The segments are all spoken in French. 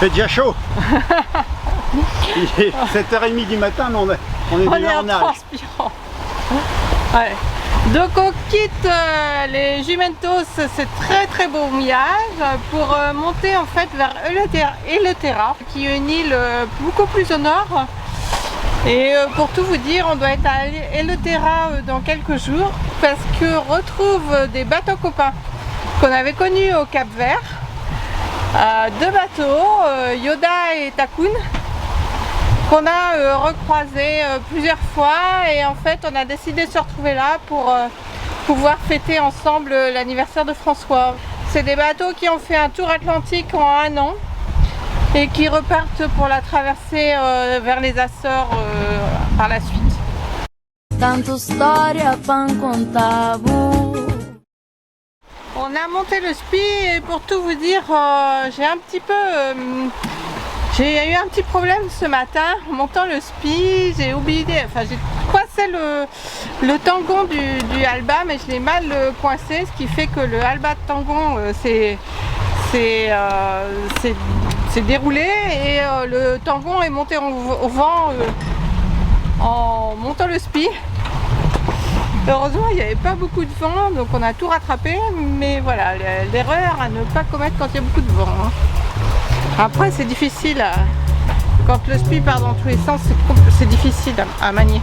fait déjà chaud. Il est 7h30 du matin, mais on est déjà en nage. Transpirant. Ouais. Donc on quitte les Jumentos, c'est très beau mouillage, pour monter en fait vers Eleuthera, qui est une île beaucoup plus au nord. Et pour tout vous dire, on doit être à Eleuthera dans quelques jours, parce qu'on retrouve des bateaux copains qu'on avait connus au Cap Vert. Deux bateaux, Yoda et Takun, qu'on a recroisés plusieurs fois, et en fait on a décidé de se retrouver là pour pouvoir fêter ensemble l'anniversaire de François. C'est des bateaux qui ont fait un tour atlantique en 1 an et qui repartent pour la traversée vers les Açores par la suite. On a monté le spi et pour tout vous dire, j'ai eu un petit problème ce matin en montant le spi. J'ai oublié, j'ai coincé le tangon du halba, mais je l'ai mal coincé, ce qui fait que le halba de tangon s'est déroulé et le tangon est monté au vent en montant le spi. Heureusement, il n'y avait pas beaucoup de vent, donc on a tout rattrapé, mais voilà, l'erreur à ne pas commettre quand il y a beaucoup de vent. Hein. Après, c'est difficile, quand le spi part dans tous les sens, c'est difficile à manier.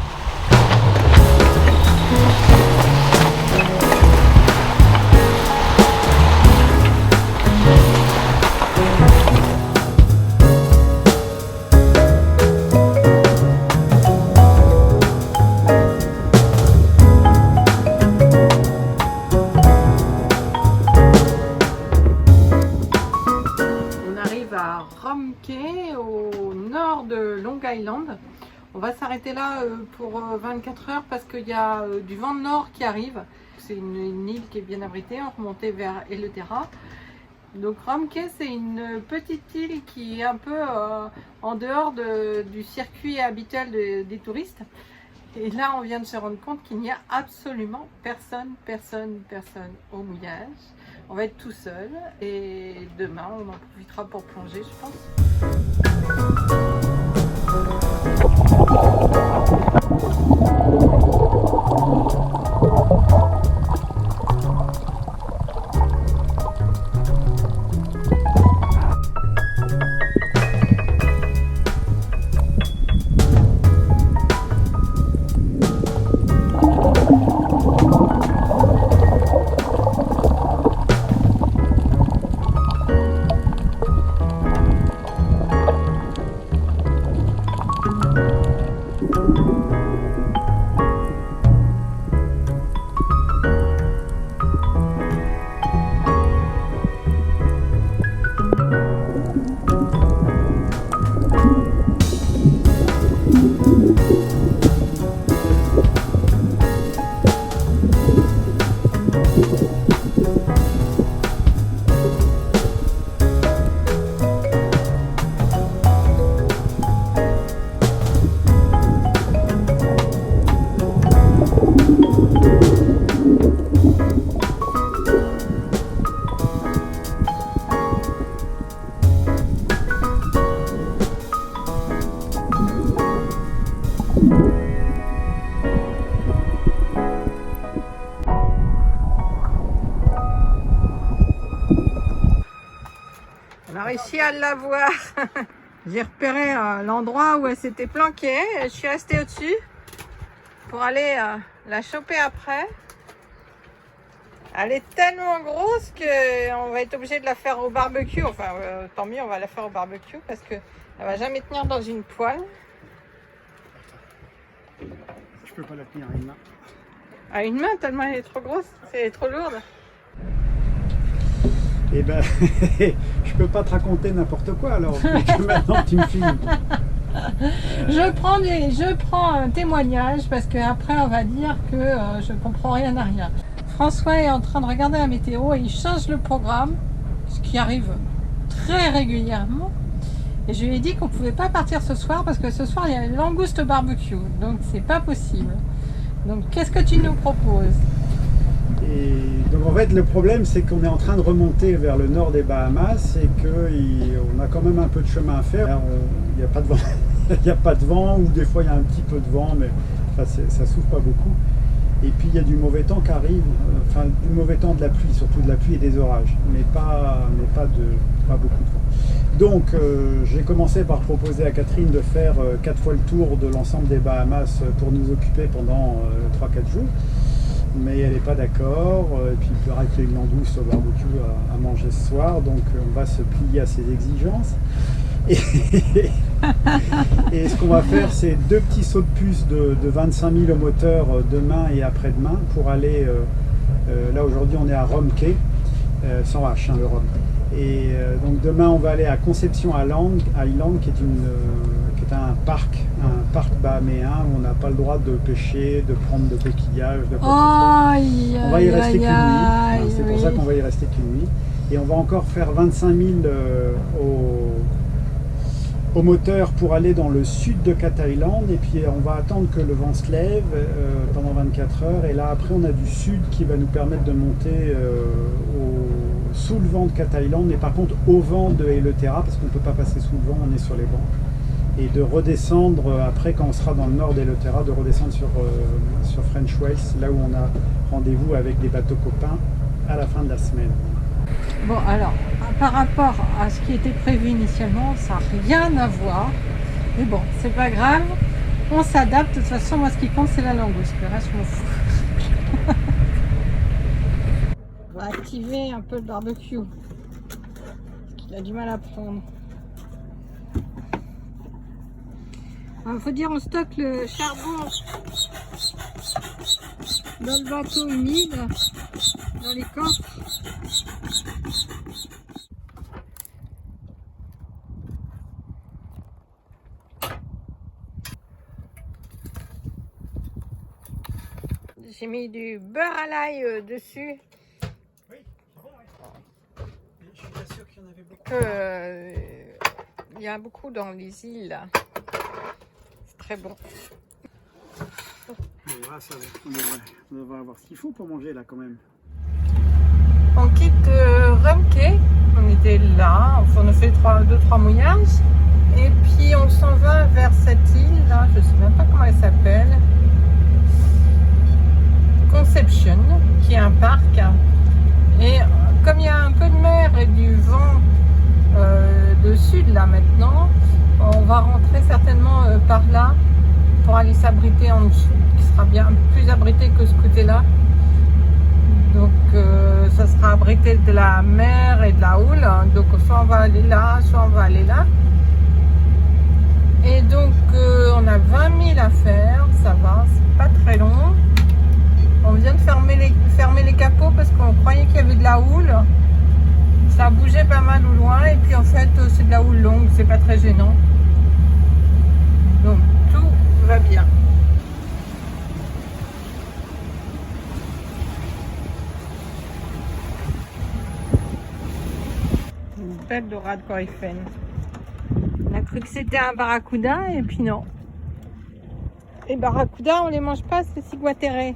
Au nord de Long Island. On va s'arrêter là pour 24 heures parce qu'il y a du vent de nord qui arrive. C'est une île qui est bien abritée, on remontait vers Eleuthera. Donc Romke, c'est une petite île qui est un peu en dehors du circuit habituel des touristes. Et là, on vient de se rendre compte qu'il n'y a absolument personne au mouillage. On va être tout seul et demain, on en profitera pour plonger, je pense. On a réussi à la voir. J'ai repéré l'endroit où elle s'était planquée. Je suis restée au-dessus pour aller la choper après. Elle est tellement grosse qu'on va être obligé de la faire au barbecue. Enfin, tant mieux, on va la faire au barbecue parce qu'elle ne va jamais tenir dans une poêle. Je peux pas la tenir à une main. À une main, tellement elle est trop grosse, c'est trop lourde. Eh ben, je peux pas te raconter n'importe quoi alors que maintenant tu me filmes. Je prends un témoignage parce qu'après on va dire que je comprends rien à rien. François est en train de regarder la météo et il change le programme, ce qui arrive très régulièrement. Et je lui ai dit qu'on pouvait pas partir ce soir parce que ce soir il y a une langouste barbecue, donc c'est pas possible. Donc qu'est-ce que tu nous proposes? Et donc en fait le problème c'est qu'on est en train de remonter vers le nord des Bahamas et qu'on a quand même un peu de chemin à faire. Il n'y a pas de vent, il n'y a pas de vent, ou des fois il y a un petit peu de vent, mais enfin, ça souffle pas beaucoup. Et puis il y a du mauvais temps qui arrive, enfin du mauvais temps, de la pluie, surtout de la pluie et des orages, mais pas beaucoup de vent. Donc j'ai commencé par proposer à Catherine de faire 4 fois le tour de l'ensemble des Bahamas pour nous occuper pendant 3-4 jours. Mais elle n'est pas d'accord, et puis il paraît qu'il y a une glandouille au barbecue à manger ce soir, donc on va se plier à ses exigences. Et ce qu'on va faire, c'est 2 petits sauts de puce de 25 000 au moteur demain et après-demain pour aller, là aujourd'hui on est à Rum Cay, sans H, le Rhum. Et donc demain on va aller à Conception Island qui est un parc bahaméen où on n'a pas le droit de pêcher, de prendre de coquillages, de quoi que ce soit. On va y rester qu'une nuit, c'est pour ça qu'on va y rester qu'une nuit. Et on va encore faire 25 000 au moteur pour aller dans le sud de Cat Island, et puis on va attendre que le vent se lève pendant 24 heures, et là après on a du sud qui va nous permettre de monter sous le vent de Cat Island, mais par contre au vent de Eleuthera, parce qu'on ne peut pas passer sous le vent, on est sur les bancs, et de redescendre après quand on sera dans le nord d'Eleuthera, de redescendre sur French Wales, là où on a rendez-vous avec des bateaux copains à la fin de la semaine. Bon, alors, par rapport à ce qui était prévu initialement, ça n'a rien à voir. Mais bon, c'est pas grave. On s'adapte. De toute façon, moi, ce qui compte, c'est la langouste. Le reste, je m'en fous. On va activer un peu le barbecue. Parce qu'il a du mal à prendre. Il faut dire, on stocke le charbon dans le bateau humide, dans les coffres. J'ai mis du beurre à l'ail dessus. Oui, c'est bon, oui. Je suis pas sûr qu'il y en avait beaucoup. Il y a beaucoup dans les îles. C'est très bon. Voilà, on devrait avoir ce qu'il faut pour manger là quand même. On quitte Rum Cay. On était là, enfin, on a fait 2-3 mouillages. Et puis on s'en va vers cette île là, je ne sais même pas comment elle s'appelle. Conception, qui est un parc. Et comme il y a un peu de mer et du vent de sud là maintenant, on va rentrer certainement par là pour aller s'abriter en dessous, qui sera bien plus abrité que ce côté-là. Donc ça sera abrité de la mer et de la houle. Donc soit on va aller là, soit on va aller là. Et donc on a 20 000 à faire, ça va, c'est pas très long. On vient de fermer les capots parce qu'on croyait qu'il y avait de la houle. Ça a bougé pas mal au loin, et puis en fait c'est de la houle longue, c'est pas très gênant. Donc tout va bien. Une belle dorade coryphène. On a cru que c'était un barracuda, et puis non. Les barracudas on les mange pas, c'est ciguatéré.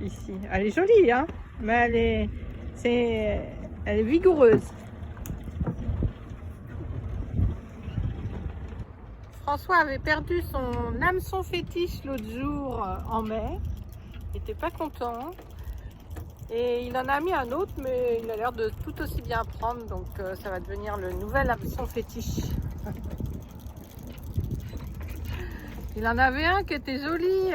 Ici, elle est jolie, hein, mais elle est vigoureuse. François avait perdu son hameçon fétiche l'autre jour en mai. Il n'était pas content. Et il en a mis un autre, mais il a l'air de tout aussi bien prendre. Donc ça va devenir le nouvel hameçon fétiche. Il en avait un qui était joli.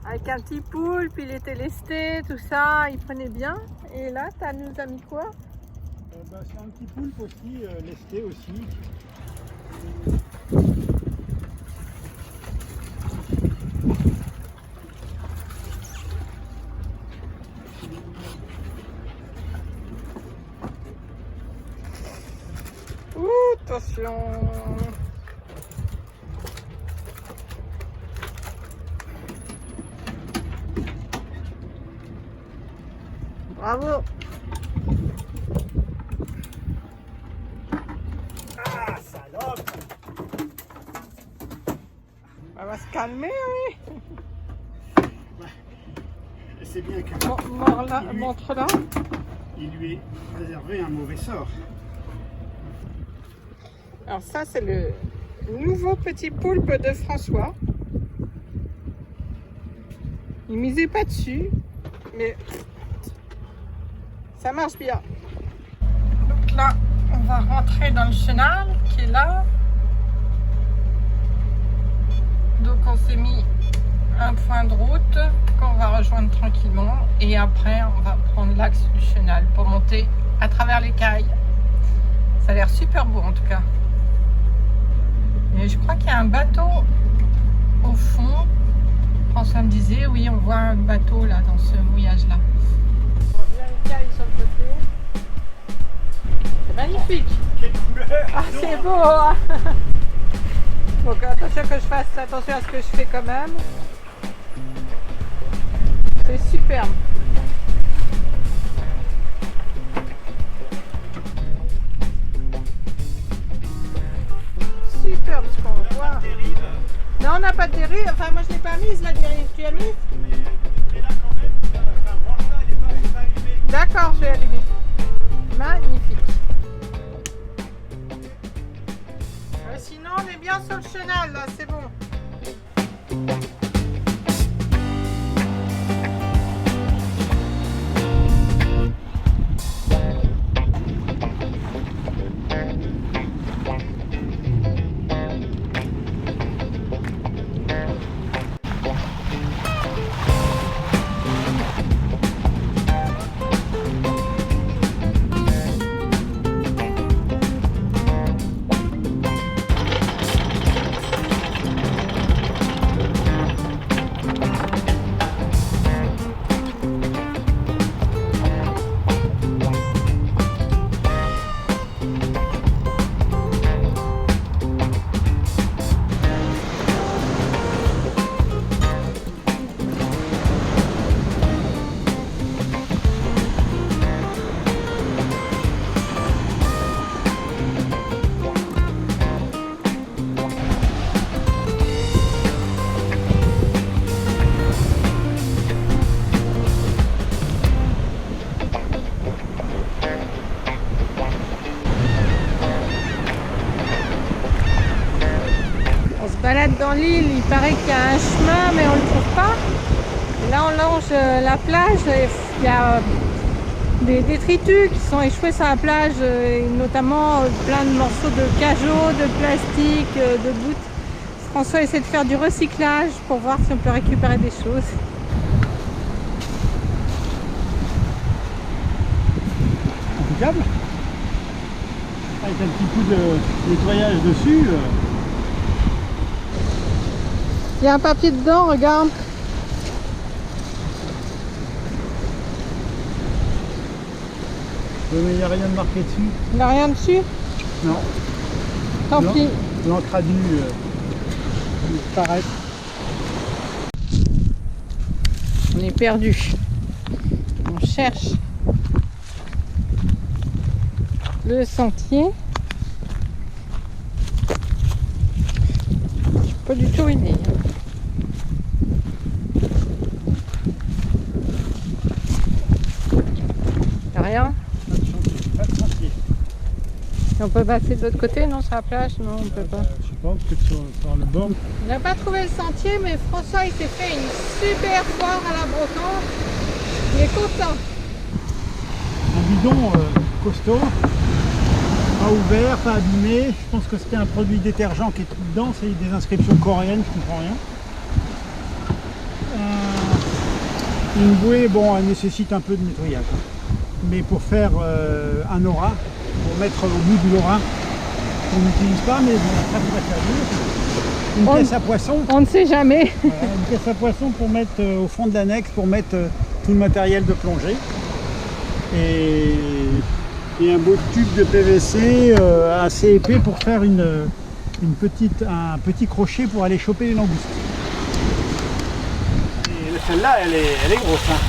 Avec un petit poule, puis il était lesté, tout ça, il prenait bien. Et là, tu nous as mis quoi? C'est un petit poulpe aussi, lesté aussi. Ouh, attention! Bravo! Ah, salope! On va se calmer, oui! c'est bien que Montre-la. il lui est réservé un mauvais sort. Alors ça, c'est le nouveau petit poulpe de François. Il misait pas dessus, mais ça marche bien. Donc là, on va rentrer dans le chenal qui est là. Donc on s'est mis un point de route qu'on va rejoindre tranquillement et après on va prendre l'axe du chenal pour monter à travers les cailles. Ça a l'air super beau en tout cas. Et je crois qu'il y a un bateau au fond. François me disait, oui, on voit un bateau là dans ce mouillage-là. On vient les cailles sur le côté. C'est magnifique. Quelle couleur! Ah, c'est beau, hein. Donc attention que je fasse attention à ce que je fais quand même. C'est superbe. Superbe ce qu'on voit. Non, on n'a pas de dérive. Enfin, moi je l'ai pas mise la dérive. Tu l'as mise? Mais là quand même, enfin, branche-là, elle est pas allumée. D'accord, je vais allumer. Magnifique. Sinon, on est bien sur le chenal là, c'est bon. Balade dans l'île, il paraît qu'il y a un chemin mais on ne le trouve pas. Et là on longe la plage, et il y a des détritus qui sont échoués sur la plage, et notamment plein de morceaux de cajots, de plastique, de gouttes. François essaie de faire du recyclage pour voir si on peut récupérer des choses. Impeccable. Avec un petit coup de nettoyage dessus. Il y a un papier dedans, regarde. Mais il n'y a rien de marqué dessus. Il n'y a rien dessus? Non. Tant pis. L'encre a dû disparaître. On est perdu. On cherche le sentier. Je sais pas du tout où il est. Y a rien? Pas de sentier. Et on peut passer de l'autre côté, non, sur la plage? Non, on peut pas. Je sais pas, peut-être sur le bord. On n'a pas trouvé le sentier, mais François il s'est fait une super foire à la brocante. Il est content. Un bidon costaud, pas ouvert, pas abîmé. Je pense que c'était un produit détergent qui est tout dedans. C'est des inscriptions coréennes, je comprends rien. Une bouée, bon, elle nécessite un peu de nettoyage. Mais pour faire un aura, pour mettre au bout de l'aura, on n'utilise pas, mais bon, ça pourrait servir. Une caisse à poisson. On ne sait jamais. Voilà, une caisse à poisson pour mettre au fond de l'annexe, pour mettre tout le matériel de plongée. Et un beau tube de PVC assez épais pour faire un petit crochet pour aller choper les langoustes. Et celle-là, elle est grosse. Hein.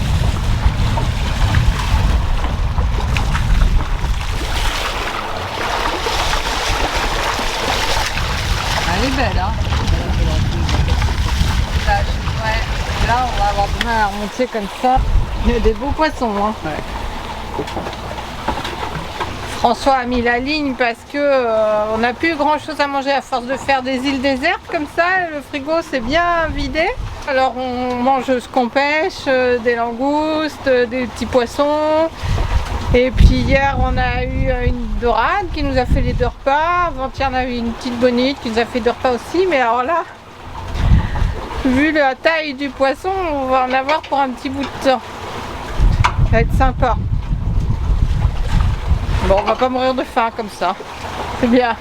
Elle est belle, hein. Ouais. Là, on va avoir du mal à remonter comme ça. Il y a des beaux poissons. Hein. Ouais. François a mis la ligne parce que on n'a plus grand chose à manger à force de faire des îles désertes comme ça. Le frigo s'est bien vidé. Alors on mange ce qu'on pêche, des langoustes, des petits poissons. Et puis hier on a eu une dorade qui nous a fait les 2 repas. Avant-hier on a eu une petite bonite qui nous a fait 2 repas aussi. Mais alors là, vu la taille du poisson, on va en avoir pour un petit bout de temps. Ça va être sympa. Bon, on va pas mourir de faim comme ça. C'est bien.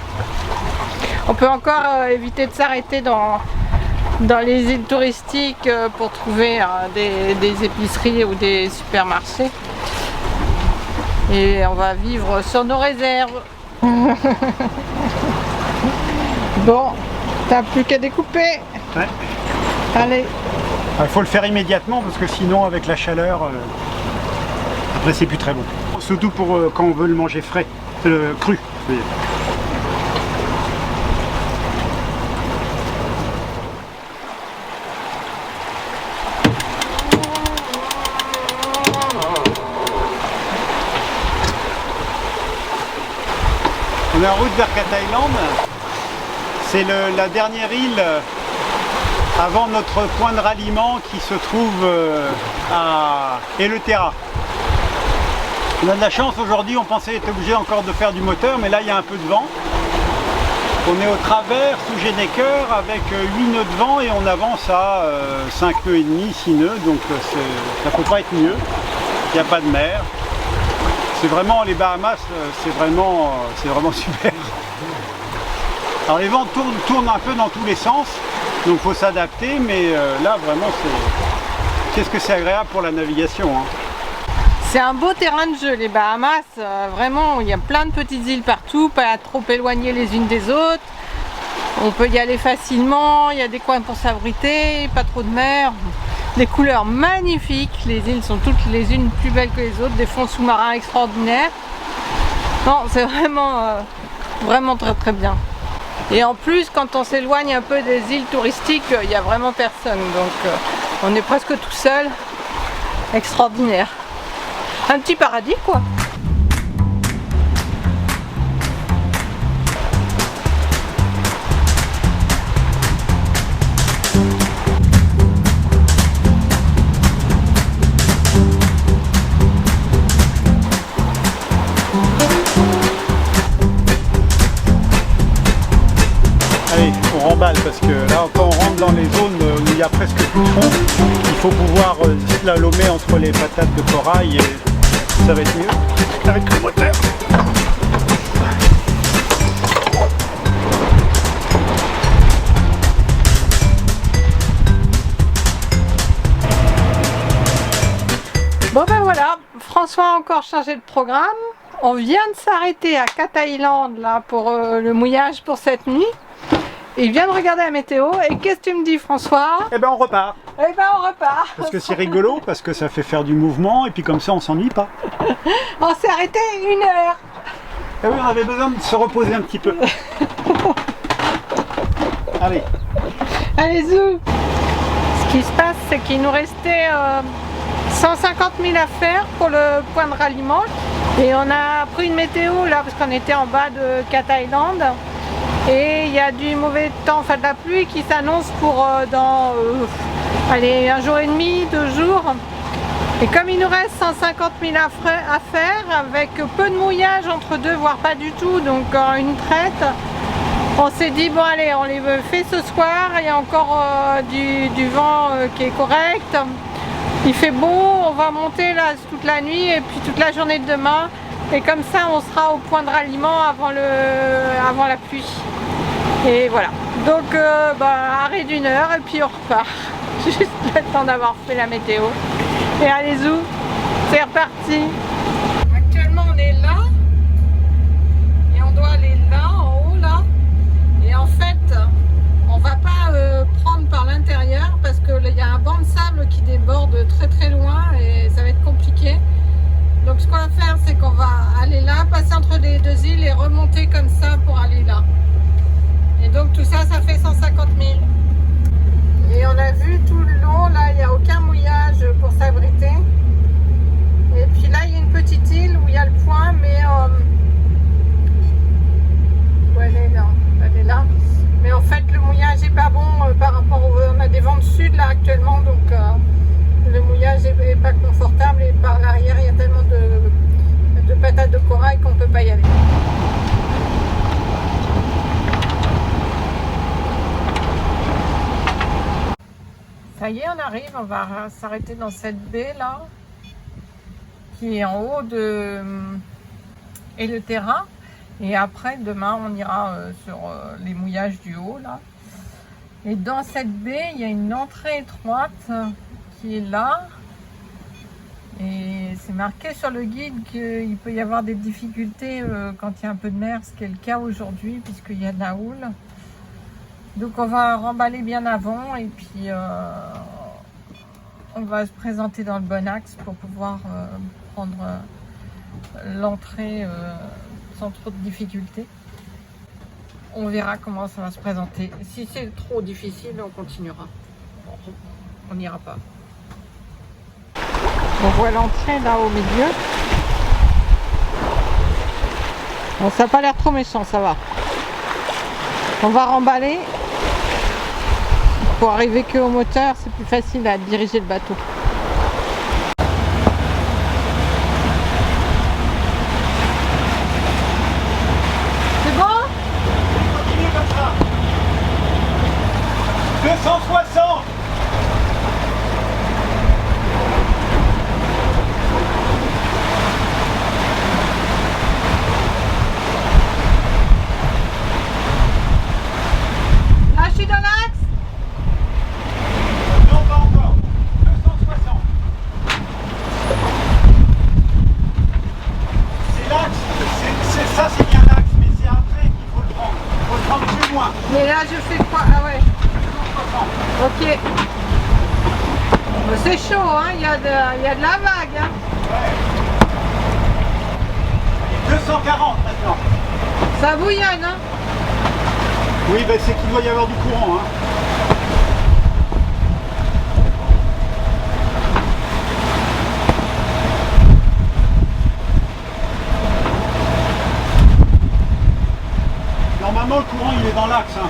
On peut encore éviter de s'arrêter dans les îles touristiques pour trouver des épiceries ou des supermarchés. Et on va vivre sur nos réserves. Bon, t'as plus qu'à découper. Ouais. Allez. Il faut le faire immédiatement parce que sinon avec la chaleur, après c'est plus très bon. Surtout pour quand on veut le manger frais, cru. On est en route vers Cat-Island. C'est la dernière île avant notre point de ralliement qui se trouve à Eleuthera. On a de la chance aujourd'hui, on pensait être obligé encore de faire du moteur, mais là il y a un peu de vent. On est au travers sous Genneker avec 8 nœuds de vent et on avance à 5 nœuds et demi, 6 nœuds, donc ça peut pas être mieux. Il n'y a pas de mer. C'est vraiment, les Bahamas, c'est vraiment super. Alors les vents tournent un peu dans tous les sens, donc il faut s'adapter, mais là vraiment qu'est-ce que c'est agréable pour la navigation. Hein. C'est un beau terrain de jeu les Bahamas, vraiment il y a plein de petites îles partout, pas trop éloignées les unes des autres. On peut y aller facilement, il y a des coins pour s'abriter, pas trop de mer. Des couleurs magnifiques, les îles sont toutes les unes plus belles que les autres, des fonds sous-marins extraordinaires. Non, c'est vraiment très très bien. Et en plus, quand on s'éloigne un peu des îles touristiques, il n'y a vraiment personne. Donc on est presque tout seul. Extraordinaire. Un petit paradis quoi. Allez, on remballe parce que là quand on rentre dans les zones où il y a presque plus de fond, il faut pouvoir slalomer entre les patates de corail et ça va être mieux avec le moteur. Bon ben voilà, François a encore changé de programme. On vient de s'arrêter à Cat-Island là pour le mouillage pour cette nuit. Il vient de regarder la météo et qu'est-ce que tu me dis François? Eh ben on repart. Eh ben on repart. Parce que c'est rigolo, parce que ça fait faire du mouvement et puis comme ça on s'ennuie pas. On s'est arrêté 1 heure. Eh oui, on avait besoin de se reposer un petit peu. Allez. Allez zou. Ce qui se passe c'est qu'il nous restait 150 000 à faire pour le point de ralliement. Et on a pris une météo là parce qu'on était en bas de Cat-Island. Et il y a du mauvais temps, enfin de la pluie qui s'annonce pour dans allez, 1 jour et demi, 2 jours. Et comme il nous reste 150 000 à faire, avec peu de mouillage entre deux, voire pas du tout, donc une traite, on s'est dit bon allez, on les fait ce soir, il y a encore du vent qui est correct. Il fait beau, on va monter là toute la nuit et puis toute la journée de demain. Et comme ça on sera au point de ralliement avant la pluie. Et voilà. Donc arrêt d'1 heure et puis on repart. Juste le temps d'avoir fait la météo. Et allez zou, c'est reparti. Actuellement on est là. Et on doit aller là, en haut là. Et en fait, on va pas prendre par l'intérieur parce qu'il y a un banc de sable qui déborde très très loin et ça va être compliqué. Donc ce qu'on va faire, c'est qu'on va aller là, passer entre les 2 îles et remonter comme ça pour aller là. Et donc tout ça, ça fait 150 000. Et on a vu tout le long, là, il n'y a aucun mouillage pour s'abriter. Et puis là, il y a une petite île où il y a le point, mais où elle est là. Elle est là. Mais en fait, le mouillage n'est pas bon par rapport au... On a des vents de sud là actuellement, donc le mouillage n'est pas confortable. Et par l'arrière, il y a tellement de patates de corail qu'on ne peut pas y aller. Ça y est, on arrive, on va s'arrêter dans cette baie là, qui est en haut de et le terrain. Et après, demain, on ira sur les mouillages du haut là. Et dans cette baie, il y a une entrée étroite qui est là. Et c'est marqué sur le guide qu'il peut y avoir des difficultés quand il y a un peu de mer, ce qui est le cas aujourd'hui, puisqu'il y a de la houle. Donc on va remballer bien avant et puis on va se présenter dans le bon axe pour pouvoir prendre l'entrée sans trop de difficultés. On verra comment ça va se présenter. Si c'est trop difficile, on continuera. On n'ira pas. On voit l'entrée là au milieu. Bon, ça n'a pas l'air trop méchant, ça va. On va remballer. Pour arriver qu'au moteur, c'est plus facile à diriger le bateau. C'est bon? Continuez comme ça. 260. Là, je suis dans l'axe. Non, pas encore. 260. C'est l'axe. Ça, c'est bien l'axe, mais c'est après qu'il faut le prendre. Il faut le prendre plus loin. Mais là, je fais quoi? Ah ouais. 260. Ok. C'est chaud, hein? Il y a de la vague. Hein? Ouais. Et 240 maintenant. Ça bouillonne, hein? Oui, ben c'est qu'il doit y avoir du courant. Hein. Normalement, le courant, il est dans l'axe. Hein.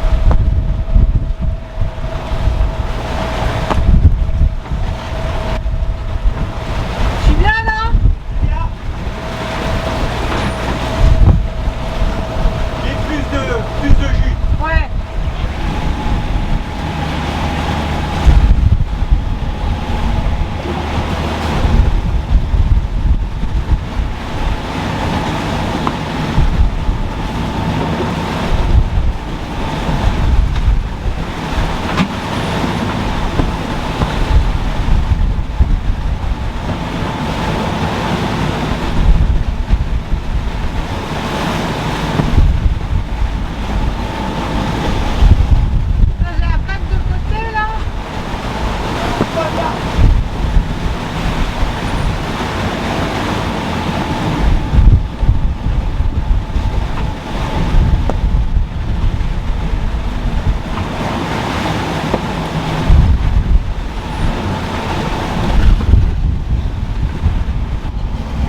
Je suis bien là? Bien. Et plus de jus. Ouais. J'ai la plaque de côté là. Pas bien.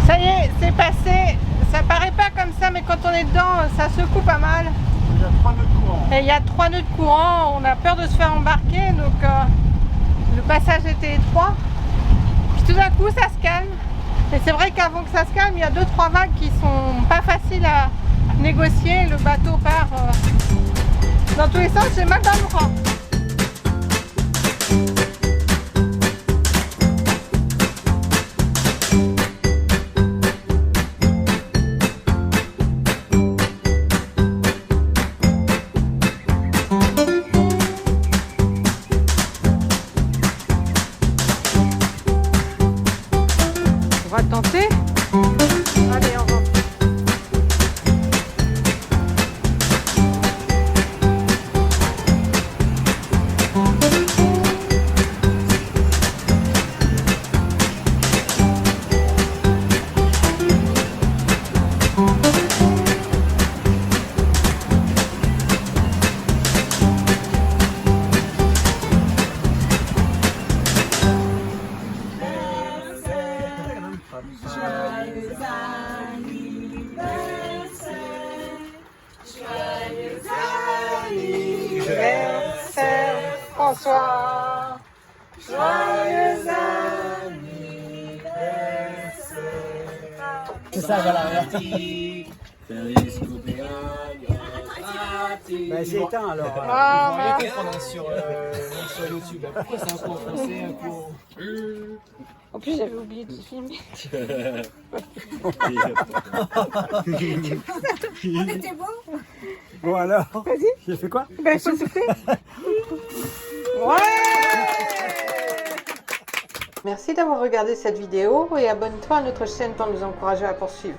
Ça y est, c'est passé. Ça paraît pas comme ça, mais quand on est dedans, ça secoue pas mal. Il y a 3 nœuds de courant. Et il y a 3 nœuds de courant, on a peur de se faire embarquer, donc le passage était étroit. Puis tout d'un coup, ça se calme. Et c'est vrai qu'avant que ça se calme, il y a 2-3 vagues qui sont pas faciles à négocier. Le bateau part dans tous les sens, j'ai mal dans le bras. On va tenter. Allez, on va. François. Joyeux anniversaire. C'est ça, voilà. Ben, c'est éteint alors. Ah, Sur YouTube. Pourquoi c'est un coup en français, un coup en... en plus, j'avais oublié de filmer. C'était beau. Bon alors, Vas-y. j'ai fait quoi? Ben, il faut souffler. Ouais. Merci d'avoir regardé cette vidéo et abonne-toi à notre chaîne pour nous encourager à poursuivre.